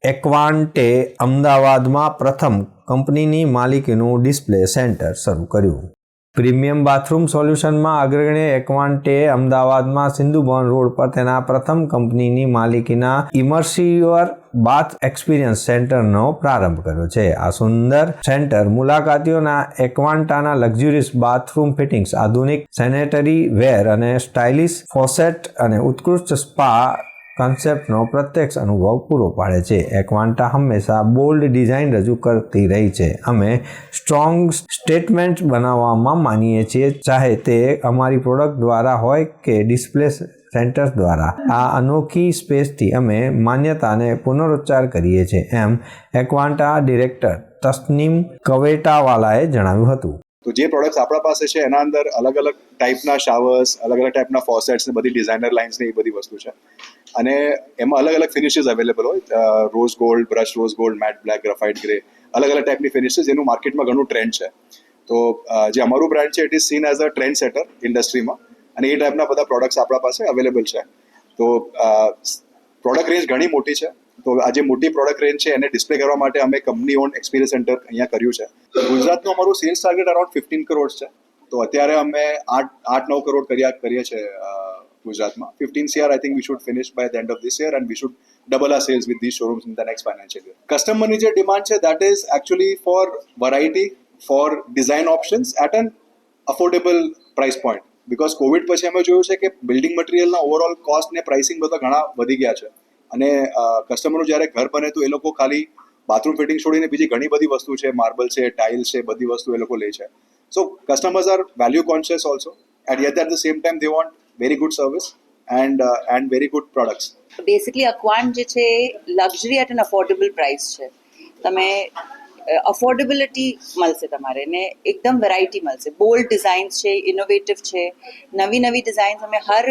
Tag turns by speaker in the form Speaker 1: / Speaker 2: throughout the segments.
Speaker 1: એક્વાન્ટે અમદાવાદમાં પ્રથમ કંપનીની માલિકીનું ડિસ્પ્લે સેન્ટર શરૂ કર્યું. પ્રીમિયમ બાથરૂમ સોલ્યુશનમાં અગ્રણી એક્વાન્ટે અમદાવાદમાં સિંધુ ભવન રોડ પર તેના પ્રથમ કંપનીની માલિકીના ઇમર્સિવ બાથ એક્સપિરિયન્સ સેન્ટરનો પ્રારંભ કર્યો છે. આ સુંદર સેન્ટર મુલાકાતીઓના એક્વાન્ટાના લક્ઝુરિયસ બાથરૂમ ફિટિંગ્સ, આધુનિક સેનેટરી વેર અને સ્ટાઇલિશ ફોસેટ અને ઉત્કૃષ્ટ સ્પા કન્સેપ્ટનો પ્રત્યક્ષ અનુભવ પૂરો પાડે છે. એક્વાન્ટા હંમેશા બોલ્ડ ડિઝાઇન રજૂ કરતી રહી છે. અમે સ્ટ્રોંગ સ્ટેટમેન્ટ બનાવવામાં માનીએ છીએ, ચાહે તે અમારી પ્રોડક્ટ દ્વારા હોય કે ડિસ્પ્લે સેન્ટર્સ દ્વારા. આ અનોખી સ્પેસથી અમે માન્યતાને પુનરુચ્ચાર કરીએ છીએ, એમ એક્વાન્ટા ડિરેક્ટર તસ્નીમ કવેટાવાલાએ જણાવ્યું હતું.
Speaker 2: તો જે પ્રોડક્ટ્સ આપણા પાસે છે એના અંદર અલગ અલગ ટાઈપના શાવર્સ, અલગ અલગ ટાઈપના ફોસેટ્સ ને બધી ડિઝાઇનર લાઇન્સ ને એ બધી વસ્તુ છે. અને એમાં અલગ અલગ ફિનિશિસ અવેલેબલ હોય. Rose gold, brush rose gold, matte black, graphite grey, અલગ અલગ ટાઈપની ફિનિશિસ જેનું માર્કેટમાં ઘણું ટ્રેન્ડ છે. તો જે અમારું બ્રાન્ડ છે it is seen as a trend setter ઇન્ડસ્ટ્રીમાં, અને એ ટાઈપના બધા પ્રોડક્ટ્સ આપણા પાસે અવેલેબલ છે. તો પ્રોડક્ટ રેન્જ ઘણી મોટી છે. તો આ જે મોટી પ્રોડક્ટ રેન્જ છે એને ડિસ્પ્લે કરવા માટે અમે કંપની ઓન એક્સપિરિયન્સ સેન્ટર અહીંયા કર્યું છે. ગુજરાતનું અમારું સેલ્સ ટાર્ગેટ અરાઉન્ડ 15 કરોડ છે. તો અત્યારે અમે 8-9 કરોડ કરીએ છીએ ગુજરાતમાં. 15 CR I think we should finish by the end of this year and we should double our sales with this showrooms in the next financial year. કસ્ટમરની જે ડિમાન્ડ છે that is actually for variety, for design options at an affordable price point. Because covid પછી અમે જોયું છે કે building મટીરિયલના overall cost ને પ્રાઇસિંગ બધા ઘણા વધી ગયા છે. અને કસ્ટમરનું જ્યારે ઘર બને તો એ લોકો ખાલી બાથરૂમ ફિટિંગ છોડીને બીજી ઘણી બધી વસ્તુ છે, માર્બલ છે, ટાઇલ છે, બધી વસ્તુ એ લોકો લે છે. So customers are value conscious also and yet at the same time they want very good service and very good products.
Speaker 3: Basically અક્વાન્ટ જે છે luxury at an affordable price છે. તમે અફોર્ડેબિલિટી મળશે તમારે ને એકદમ વેરાયટી મળશે. બોલ્ડ ડિઝાઇન્સ છે, ઇનોવેટિવ છે, નવી નવી ડિઝાઇન્સ અમે હર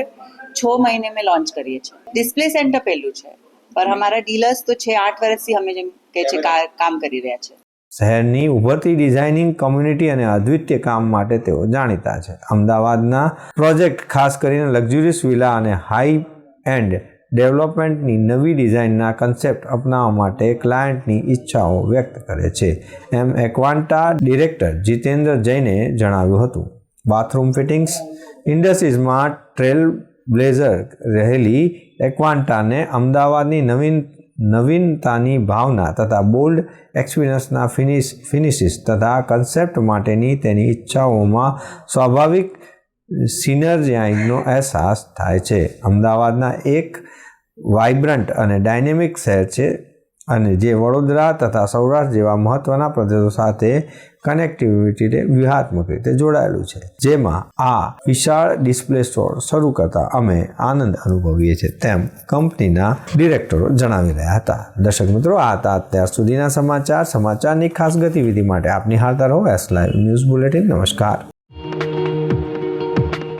Speaker 3: 6 મહિને में लॉन्च કરીએ છીએ. ડિસ્પ્લે સેન્ટર પહેલું છે, પણ અમારા ડીલર્સ તો છે 8 વર્ષથી અમે જેમ કે છે કામ કરી રહ્યા છે.
Speaker 1: શહેરની ઉભરતી ડિઝાઇનિંગ કોમ્યુનિટી અને અદ્વિતીય કામ માટે તેઓ જાણીતા છે. અમદાવાદના પ્રોજેક્ટ ખાસ કરીને લક્ઝુરિયસ વિલા અને હાઈ એન્ડ ડેવલપમેન્ટની નવી ડિઝાઇનના કન્સેપ્ટ અપનાવવા માટે ક્લાયન્ટની ઈચ્છાઓ વ્યક્ત કરે છે, એમ એક્વાન્ટા ડિરેક્ટર જીતેન્દ્ર જૈને જણાવ્યું હતું. બાથરૂમ ફિટિંગ્સ ઇન્ડસ્ટ્રીઝમાં ટ્રેલ બ્લેઝર રહેલી એક્વાન્ટાને અમદાવાદની નવીનતાની ભાવના તથા બોલ્ડ એક્સપિરિયન્સના ફિનિશિસ તથા કન્સેપ્ટ માટેની તેની ઈચ્છાઓમાં સ્વાભાવિક સિનર્જાઇનો અહેસાસ થાય છે. અમદાવાદના એક વાઇબ્રન્ટ અને ડાયનેમિક શહેર છે અને જે વડોદરા તથા સૌરાષ્ટ્ર જેવા મહત્ત્વના પ્રદેશો સાથે કનેક્ટિવિટીને વ્યૂહાત્મક રીતે જોડાયેલું છે, જેમાં આ વિશાળ ડિસ્પ્લે સ્ટોર શરૂ કરતા અમે આનંદ અનુભવીએ છીએ, તેમ કંપનીના ડિરેક્ટરો જણાવી રહ્યા હતા. દર્શક મિત્રો, આ હતા અત્યાર સુધીના સમાચારની ખાસ ગતિવિધિ માટે આપ નિહાળતા રહો એસ લાઈવ ન્યૂઝ બુલેટિન. નમસ્કાર.